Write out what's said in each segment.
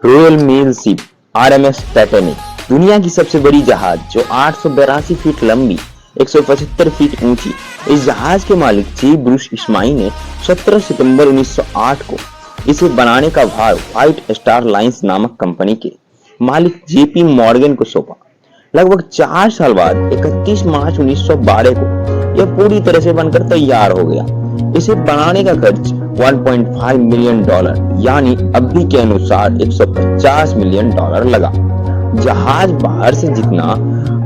Royal mail ship RMS Titanic दुनिया की सबसे बड़ी जहाज जो 882 फीट लंबी 175 फीट ऊंची। इस जहाज के मालिक जी ब्रूस इस्माइल ने 17 सितंबर 1908 को इसे बनाने का भार व्हाइट स्टार लाइंस नामक कंपनी के मालिक जेपी मॉर्गन को सौंपा। लगभग 4 साल बाद 31 मार्च 1912 को यह पूरी तरह से बनकर तैयार हो गया। इसे बनाने का खर्च 1.5 मिलियन डॉलर यानी अभी के अनुसार 150 मिलियन डॉलर लगा। जहाज बाहर से जितना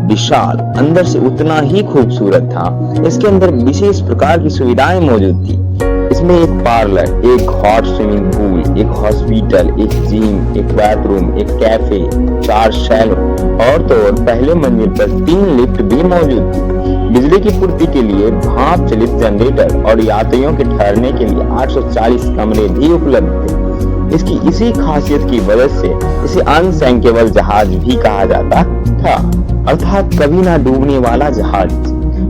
विशाल अंदर से उतना ही खूबसूरत था। इसके अंदर विशेष प्रकार की सुविधाएं मौजूद थी। इसमें एक पार्लर, एक हॉट स्विमिंग पूल, एक हॉस्पिटल, एक जिम, एक बाथरूम, एक कैफे, 4 सैलून और तो और पहले मंजिल पर 3 लिफ्ट भी मौजूद थी। बिजली की पूर्ति के लिए भाप चलित जनरेटर और यात्रियों के ठहरने के लिए 840 कमरे भी उपलब्ध थे। इसकी इसी खासियत की वजह से इसे अनसैंकेबल जहाज भी कहा जाता था, अर्थात कभी ना डूबने वाला जहाज।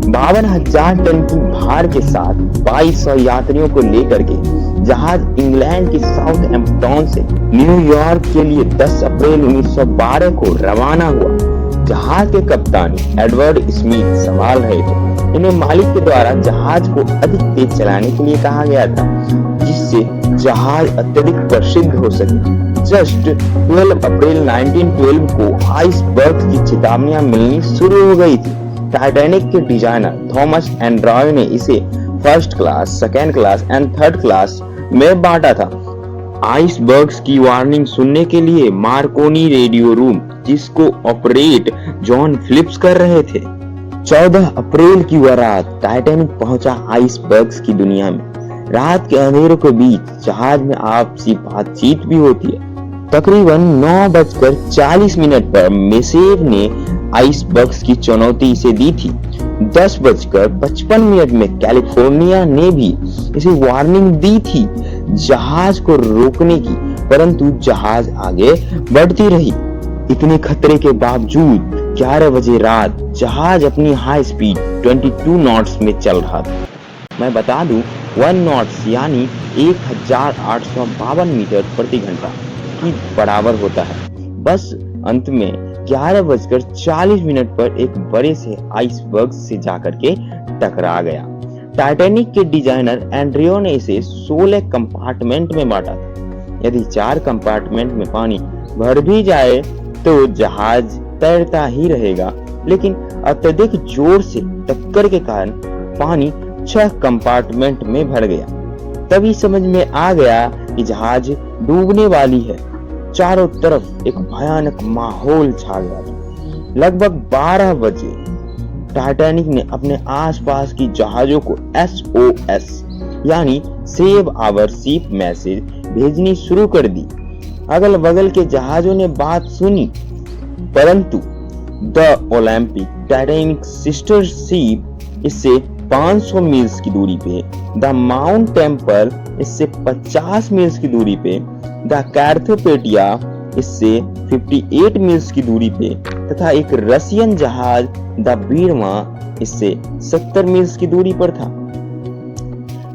52,000 टन की भार के साथ 2200 यात्रियों को लेकर के जहाज इंग्लैंड के साउथहैम्पटन से न्यूयॉर्क के लिए 10 अप्रैल 1912 को रवाना हुआ। जहाज के कप्तान एडवर्ड स्मिथ संभाल रहे थे। इन्हें मालिक के द्वारा जहाज को अधिक तेज चलाने के लिए कहा गया था, जिससे जहाज अत्यधिक प्रसिद्ध हो सके। जस्ट 12 अप्रैल 1912 को आइसबर्ग की चेतावनियां मिलनी शुरू हो गई थी। टाइटैनिक के डिजाइनर थॉमस एंड्रॉय ने इसे first class, second class and third class में बांटा था। आइसबर्ग्स की वार्निंग सुनने के लिए मार्कोनी रेडियो रूम, जिसको ऑपरेट जॉन फिलिप्स कर रहे थे। 14 अप्रैल की वह रात टाइटैनिक पहुंचा आइसबर्ग्स की दुनिया में। रात के अंधेरों के बीच जहाज में आपसी बातचीत भी होती है। तकरीबन 9:40 पर मेसेव ने आइसबर्ग्स की चुनौती इसे दी थी। 10:55 में कैलिफोर्निया ने भी इसे वार्निंग दी थी जहाज को रोकने की, परंतु जहाज आगे बढ़ती रही। इतने खतरे के बावजूद 11 बजे रात जहाज अपनी हाई स्पीड 22 नॉट्स में चल रहा था। मैं बता दूं 1 नॉट्स यानी 1852 मीटर प्रति घंटा की बराबर होता है। बस अंत में 11:40 पर एक बड़े से आइसबर्ग से जाकर के टकरा गया। टाइटैनिक के डिजाइनर एंड्रियो ने इसे 16 कंपार्टमेंट में बांटा था। यदि 4 कंपार्टमेंट में पानी भर भी जाए तो जहाज तैरता ही रहेगा, लेकिन अत्यधिक जोर से टक्कर के कारण पानी 6 कंपार्टमेंट में भर गया। तभी समझ में आ गया कि जहाज डूबने वाली है। चारों तरफ एक भयानक माहौल छा गया था। लगभग 12 बजे टाइटैनिक ने अपने आसपास की जहाजों को SOS यानी सेव आवर शिप मैसेज भेजनी शुरू कर दी। अगल बगल के जहाजों ने बात सुनी, परंतु the Olympic Titanic sister ship इससे 500 मील्स की दूरी पे, द माउंट टेम्पल इससे 50 मील्स की दूरी पे, द कैर्थोपेडिया इससे 58 मील्स की दूरी पे तथा एक रशियन जहाज द बीरमा इससे 70 मील्स की दूरी पर था।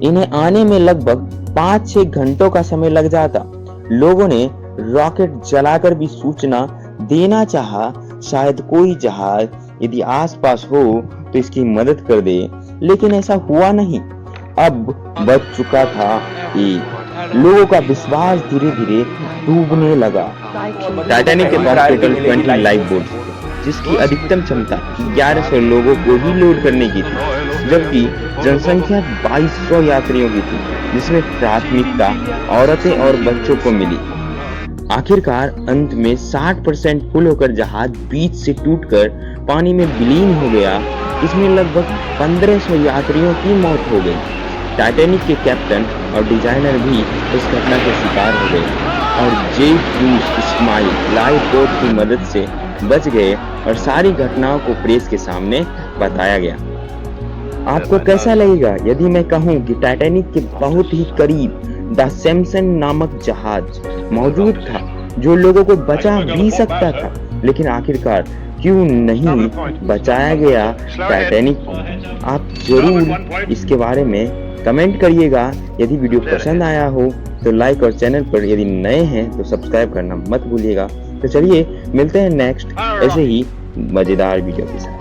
इन्हें आने में लगभग 5-6 घंटों का समय लग जाता। लोगों ने रॉकेट जलाकर भी सूचना देना चाहा, शायद कोई जहाज यदि आसपास हो तो इसकी मदद कर दे, लेकिन ऐसा हुआ नहीं। अब बच चुका था लोगों का विश्वास धीरे धीरे डूबने लगा। टाइटैनिक के पास टोटल 20 लाइफ बोट, जिसकी अधिकतम क्षमता 1100 लोगों को ही लोड करने की थी, जबकि जनसंख्या 2200 यात्रियों की थी, जिसमें प्राथमिकता औरतें और बच्चों को मिली। आखिरकार अंत में 60% फुल होकर जहाज बीच से टूटकर पानी में विलीन हो गया। इसमें लगभग 1500 यात्रियों की मौत हो गई। टाइटैनिक के कैप्टन और डिजाइनर भी इस घटना के शिकार हो गए और जे ब्रूस इस्माइल लाइफ बोट की मदद से बच गए और सारी घटनाओं को प्रेस के सामने बताया गया। आपको कैसा लगेगा यदि मैं कहूं कि टाइटैनिक के बहुत ही करीब द सैमसन नामक जहाज मौजूद था जो लोगों को बचा भी सकता था, लेकिन आखिरकार क्यों नहीं बचाया गया टाइटैनिक को? आप जरूर इसके बारे में कमेंट करिएगा। यदि वीडियो पसंद आया हो तो लाइक और चैनल पर यदि नए हैं तो सब्सक्राइब करना मत भूलिएगा। तो चलिए मिलते हैं नेक्स्ट ऐसे ही मजेदार वीडियो के साथ।